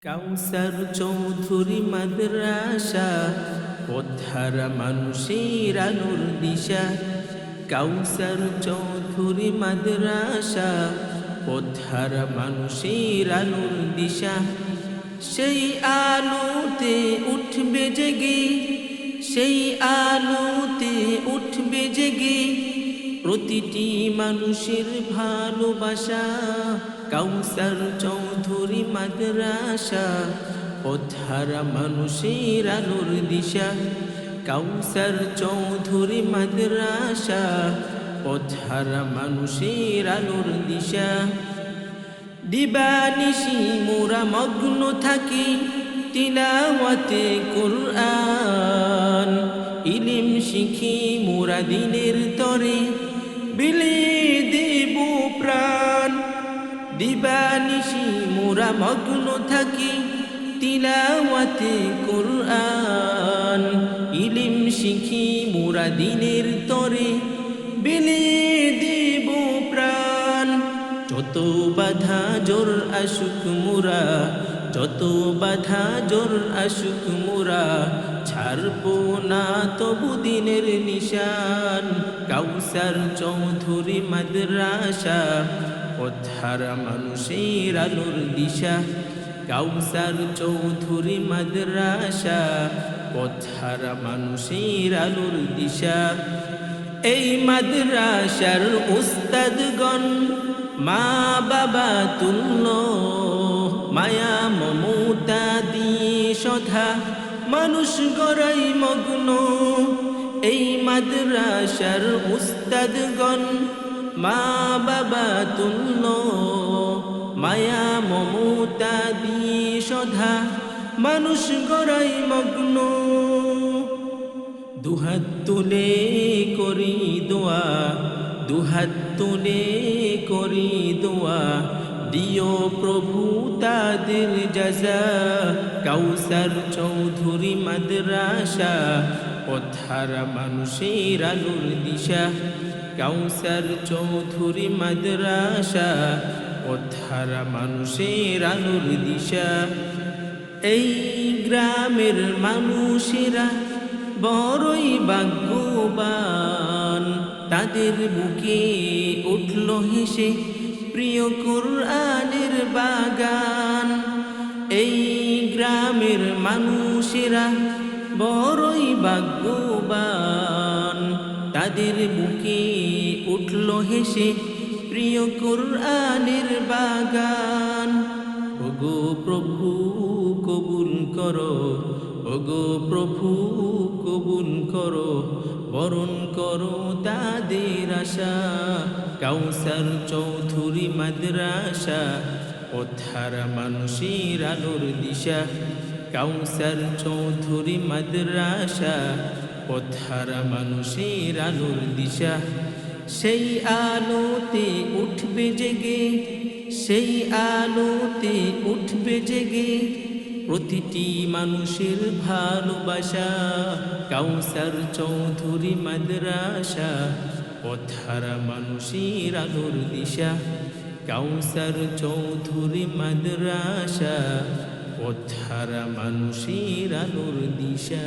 কাউসার চৌধুরী মাদ্রাসা পথহারা মানুষের আলোর দিশা। কাউসার চৌধুরী মাদ্রাসা পথহারা মানুষের আলোর দিশা। সেই আলোতে উঠবে জেগে, সেই আলোতে উঠবে জেগে প্রতিটি মানুষের ভালোবাসা। কাউসার চৌধুরী মাদ্রাসা পথহারা মানুষের আলোর দিশা। কাউসার চৌধুরী মাদ্রাসা পথহারা মানুষের আলোর দিশা। দিবানিশি মোরা মগ্ন থাকি তিলাওয়াতে কুরআন, ইলম শিখি মোরা দিনের তরে বিলিয়ে দেব প্রাণ। দিবানিশি মোরা মগ্ন থাকি তিলাওয়াতে কুরআন, ইলম শিখি মোরা দিনের তরে বিলিয়ে দেব প্রাণ। যত বাধা জোর আসুক মোরা, যত বাধা জোর আসুক মোরা ছাড়বো না তবু দিনের নিশান। কাউসার চৌধুরী মাদ্রাসা পথহারা মানুষের আলোর দিশা। কাউসার চৌধুরী মাদ্রাসা পথহারা মানুষের আলোর দিশা। এই মাদ্রাসার উস্তাদগণ মা বাবা তুল্য, মায়া মমতা দিয়ে সধা মানুষ গড়াই মগ্ন। এই মাদ্রাসার উস্তাদগণ মা বাবা তুল্য, মায়া মমতা দিয়ে সধা মানুষ গড়াই মগ্ন। দুহাত তুলে করি দোয়া, দুহাত তুলে করি দোয়া, দিও প্রভু তাদের জাযা। কাউসার চৌধুরী মাদ্রাসা পথহারা মানুষের আলোর দিশা। কাউসার চৌধুরী মাদ্রাসা পথহারা মানুষের আলোর দিশা। এই গ্রামের মানুষেরা বড়ই ভাগ্যবান, তাদের বুকে উঠল হেসে প্রিয় কুরআনের বাগান। এই গ্রামের মানুষেরা বড়ই ভাগ্যবান, তাদের বুকে উঠল হেসে প্রিয় কুরআনের বাগান। ওগো প্রভু কবুল করো, ওগো প্রভু কবুল করো, বরণ করো তাদের আশা। কাউসার চৌধুরী মাদ্রাসা পথহারা মানুষের আলোর দিশা। কাউসার চৌধুরী মাদ্রাসা পথহারা মানুষের আলোর দিশা। সেই আলোতে উঠবে জেগে, সেই আলোতে উঠবে জেগে প্রতিটি মানুষের ভালোবাসা। কাউসার চৌধুরী মাদ্রাসা পথহারা মানুষের আলোর দিশা। কাউসার চৌধুরী মাদ্রাসা পথহারা মানুষের আলোর দিশা।